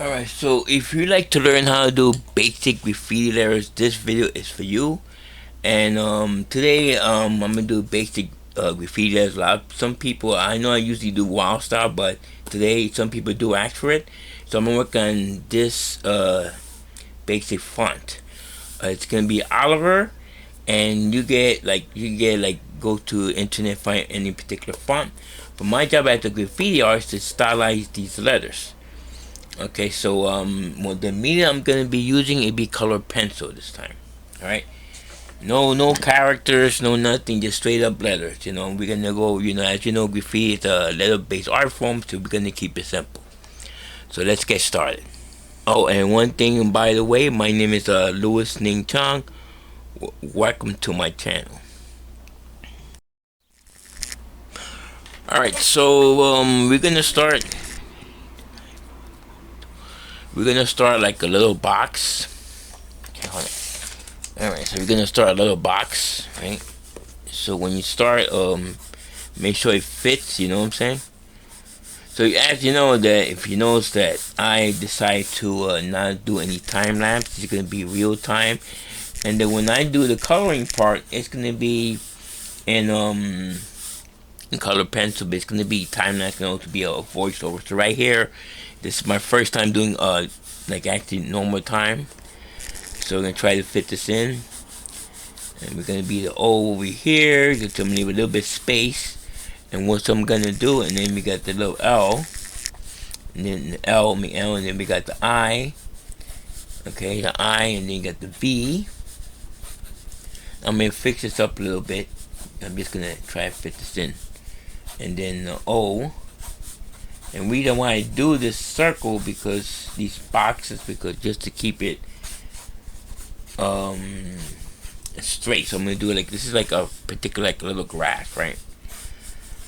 Alright, so if you like to learn how to do basic graffiti letters, this video is for you. And today I'm gonna do basic graffiti letters. Some people, I know I usually do wild style, but today some people do ask for it. So I'm gonna work on this basic font. It's gonna be Oliver, and you get go to internet, find any particular font. But my job as a graffiti artist is to stylize these letters. Okay, so well, the medium I'm gonna be using it be colored pencil this time. All right, no characters, no nothing, just straight up letters. We're gonna go. As you know, graffiti is a letter-based art form, so we're gonna keep it simple. So let's get started. Oh, and one thing, by the way, my name is Louis Ning Chang. Welcome to my channel. All right, so we're gonna start like a little box. Okay, hold on. All right, so we're gonna start a little box, right? So when you start, make sure it fits. You know what I'm saying? So as you know that if you notice that I decide to not do any time lapse, it's gonna be real time, and then when I do the coloring part, it's gonna be in color pencil, but it's gonna be time lapse, to be a voiceover. So right here, this is my first time doing like actually normal time. So we're gonna try to fit this in, and we're gonna be the O over here. Just gonna leave a little bit space, and what I'm gonna do, and then we got the little L, and then the L, and then we got the I. Okay, the I, and then you got the V. I'm gonna fix this up a little bit. I'm just gonna try to fit this in, and then the O. And we don't want to do this circle because these boxes, because just to keep it straight. So I'm gonna do it like this is like a particular like little graph, right?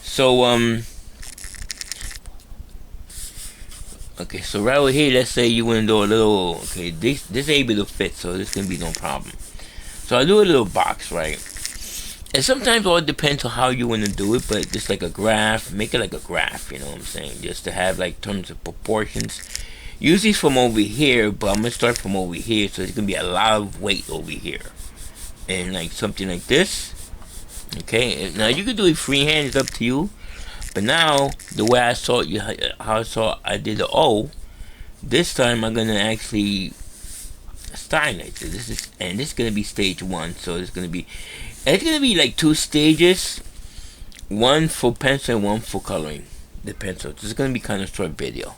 So okay, so right over here, let's say you want to do a little, okay, this able to fit, so this gonna be no problem. So I do a little box, right? And sometimes all depends on how you want to do it, but just like a graph, make it like a graph, you know what I'm saying? Just to have like terms of proportions. Usually from over here, but I'm gonna start from over here, so there's gonna be a lot of weight over here. And like something like this. Okay, now you can do it freehand, it's up to you. But now, the way I saw you, how I did the O, this time I'm gonna actually stylize it. This is gonna be stage one, so it's gonna be like two stages, one for pencil and one for coloring the pencil. This is gonna be kind of short video.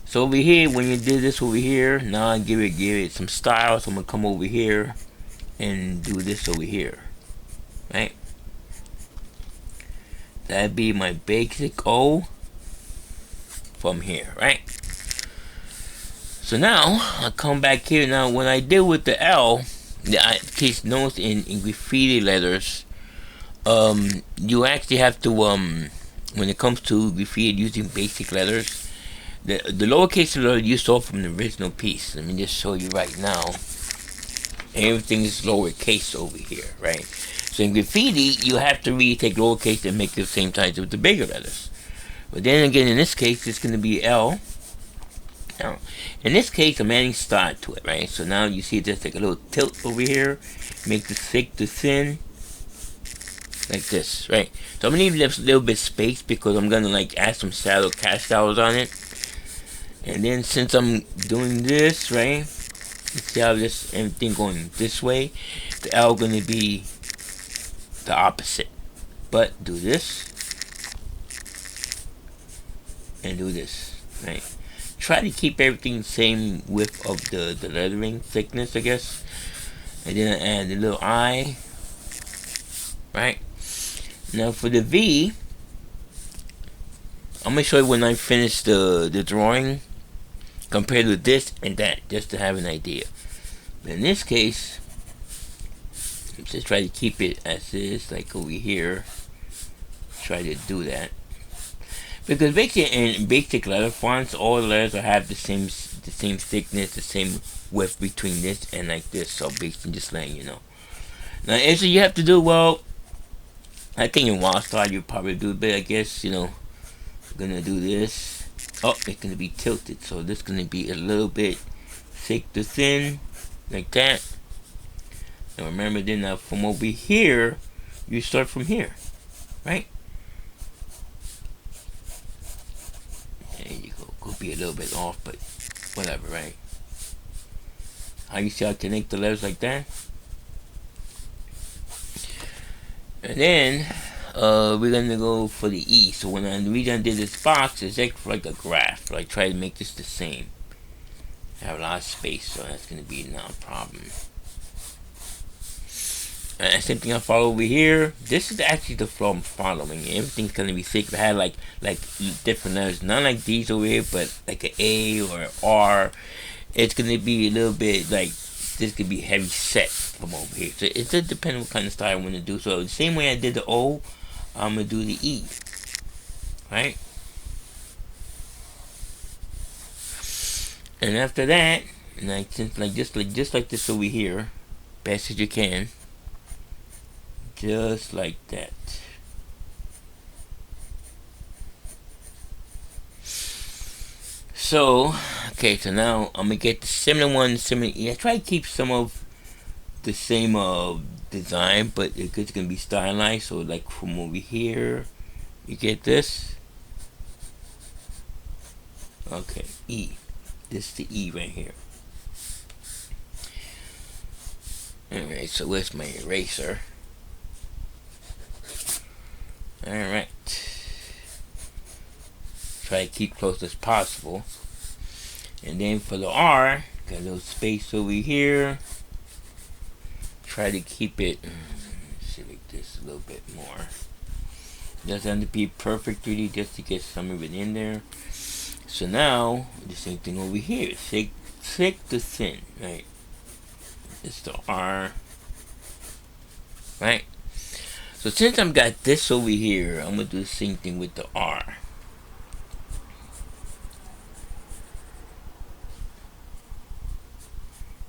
So over here, when you did this over here, now I give it some style. So I'm gonna come over here and do this over here, right? That'd be my basic O from here, right? So now I come back here. Now when I did with the L, in case notice in graffiti letters, you actually have to when it comes to graffiti using basic letters, the lowercase letter you saw from the original piece. Let me just show you right now. Everything is lowercase over here, right? So in graffiti, you have to really take lowercase and make it the same size with the bigger letters. But then again, in this case, it's going to be L. Now, in this case, I'm adding style to it, right? So now you see there's like a little tilt over here. Make the thick to thin. Like this, right? So I'm going to leave a little bit space because I'm going to like add some shadow cast shadows on it. And then since I'm doing this, right? You see how everything going this way? The L going to be the opposite. But do this. And do this, right? Try to keep everything the same width of the lettering thickness, I guess. And then I add the little I. Right? Now for the V, I'm going to show you when I finish the drawing. Compared with this and that, just to have an idea. But in this case, just try to keep it as is, like over here. Try to do that. Because basically in basic letter fonts, all the letters will have the same thickness, the same width between this and like this. So basically just letting you know. Now answer you have to do, well, I think in wild style you probably do a bit, I guess, I'm gonna do this. Oh, it's gonna be tilted, so this is gonna be a little bit thick to thin, like that. And remember, then now from over here, you start from here, right? There you go. Could be a little bit off, but whatever, right? How you see how I connect the letters like that? And then we're gonna go for the E. So when the reason I did this box is like a graph. So I try to make this the same. I have a lot of space, so that's gonna be not a problem. And same thing I follow over here. This is actually the flow I'm following. Everything's gonna be thick. If I had like different letters, not like these over here, but like an A or an R, it's gonna be a little bit like this could be heavy set from over here. So it just depends what kind of style I want to do. So the same way I did the O, I'm gonna do the E, right? And after that, and just like this over here, best as you can, just like that. So, okay, so now I'm gonna get the similar one, similar. I try to keep some of the same design, but it's gonna be stylized. So, like from over here, you get this. Okay, E. This is the E right here. Alright, so where's my eraser? Alright. Try to keep close as possible. And then for the R, got a little space over here. Try to keep it, see, like this a little bit more. Doesn't have to be perfect really, just to get some of it in there. So now, the same thing over here. Thick to thin, right? It's the R, right? So since I've got this over here, I'm gonna do the same thing with the R.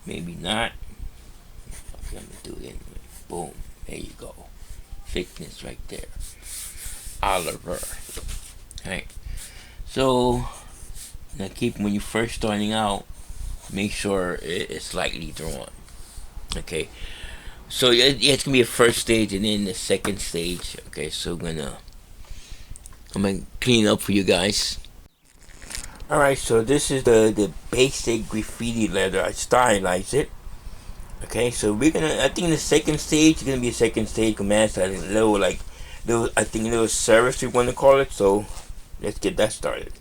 Maybe not. Okay, I'm gonna do it anyway. Boom. There you go. Thickness right there. Oliver. Alright. So now keep, when you're first starting out, make sure it's slightly drawn. Okay. So it's gonna be a first stage and then the second stage. Okay, so I'm gonna clean up for you guys. Alright, so this is the basic graffiti letter. I stylized it. Okay, so we're gonna, I think the second stage is gonna be a second stage command, so a little I think a little service we want to call it. So let's get that started.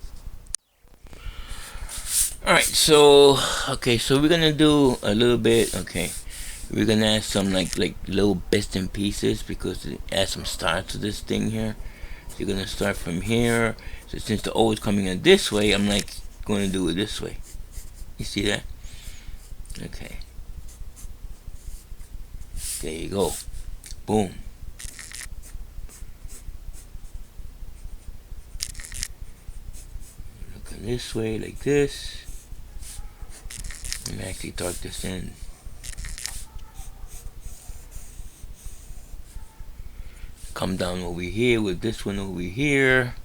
Alright, so okay, so we're gonna do a little bit. Okay, we're gonna add some like little bits and pieces because it adds some style to this thing here. So you're gonna start from here. So since the O is coming in this way, I'm like going to do it this way. You see that? Okay. There you go. Boom. Looking this way like this. Let me actually tuck this in. Come down over here with this one over here.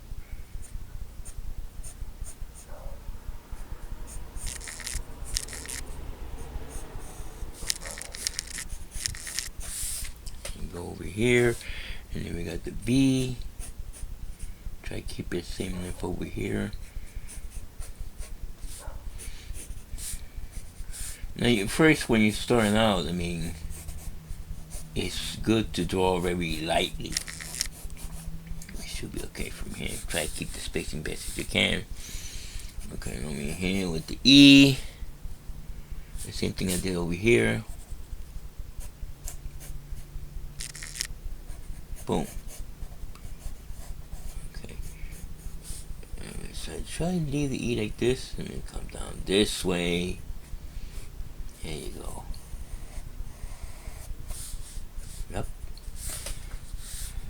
And go over here, and then we got the V. Try to keep it same length over here. Now, first when you're starting out, I mean, it's good to draw very lightly. It should be okay from here. Try to keep the spacing best as you can. Okay, over here with the E. The same thing I did over here. Boom. Okay. So I try to leave the E like this, and then come down this way. There you go. Yep.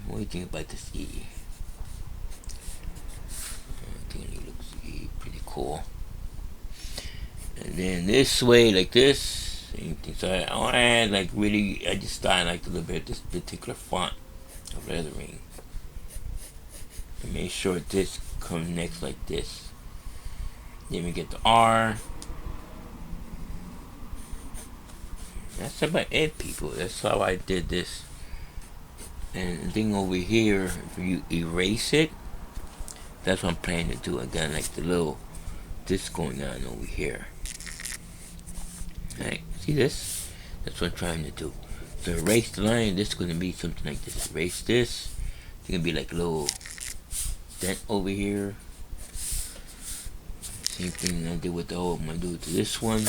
What do you think about this E? I think it looks pretty cool. And then this way, like this. Same thing. So I add like really, I just style like a little bit this particular font of lettering. And make sure this comes next like this. Then we get the R. That's about it, people. That's how I did this. And the thing over here, if you erase it, that's what I'm planning to do. Again, like the little this going on over here. Alright, see this? That's what I'm trying to do. So erase the line. This is going to be something like this. Erase this. It's going to be like a little dent over here. Same thing I did with the old. I'm going to do it to this one.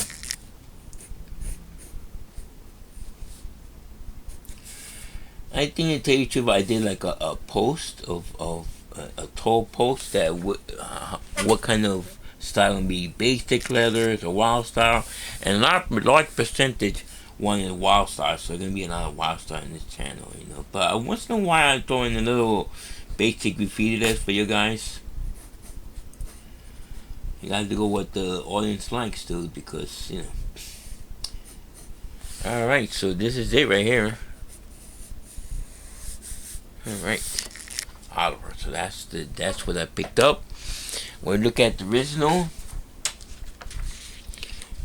I think to tell you the truth, I did like a post of a tall post that what kind of style would be basic letters or wild style, and a large percentage wanted wild style, so there's gonna be a lot of wild style in this channel, you know. But once in a while, I throw in a little basic graffiti list for you guys. You got to go what the audience likes, dude, because you know. All right, so this is it right here. Alright, Oliver. So that's what I picked up. When we look at the original,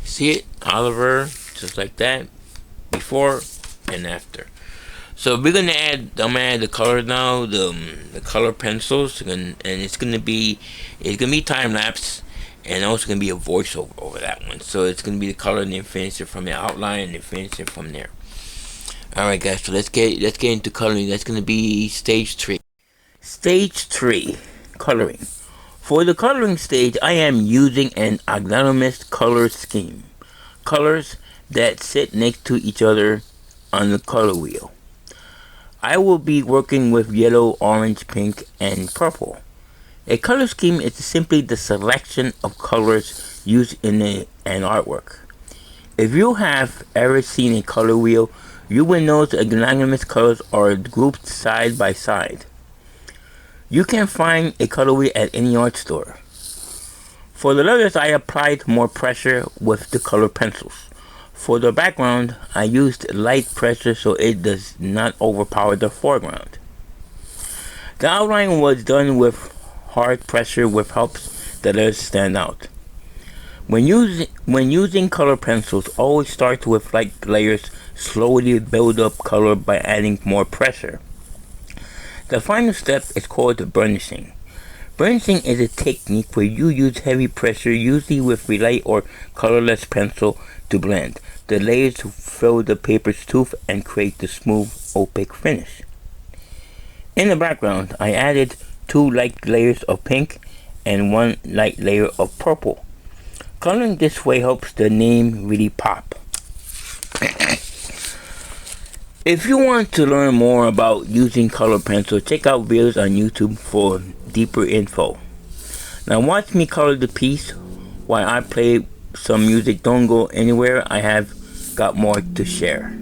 see it, Oliver, just like that, before and after. So we're gonna add. I'm gonna add the color now, the color pencils, and it's gonna be time lapse, and also gonna be a voiceover over that one. So it's gonna be the color and then finish it from the outline and then finish it from there. Alright guys, so let's get into coloring. That's gonna be stage 3. Stage 3, coloring. For the coloring stage, I am using an anonymous color scheme. Colors that sit next to each other on the color wheel. I will be working with yellow, orange, pink, and purple. A color scheme is simply the selection of colors used in an artwork. If you have ever seen a color wheel, you will notice the anonymous colors are grouped side by side. You can find a color wheel at any art store. For the letters, I applied more pressure with the color pencils. For the background, I used light pressure so it does not overpower the foreground. The outline was done with hard pressure, which helps the letters stand out. When using color pencils, always start with light layers, slowly build up color by adding more pressure. The final step is called burnishing. Burnishing is a technique where you use heavy pressure, usually with a light or colorless pencil, to blend the layers to fill the paper's tooth and create the smooth, opaque finish. In the background, I added 2 light layers of pink and 1 light layer of purple. Coloring this way helps the name really pop. If you want to learn more about using color pencil, check out videos on YouTube for deeper info. Now watch me color the piece while I play some music. Don't go anywhere, I have got more to share.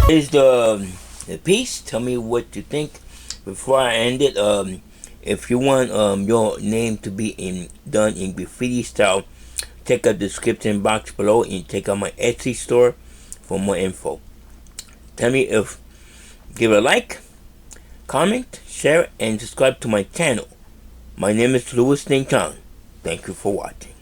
Is the piece. Tell me what you think before I end it. If you want your name to be done in graffiti style, check out the description box below and check out my Etsy store for more info. Tell me if give a like, comment, share, and subscribe to my channel. My name is Louis St. John. Thank you for watching.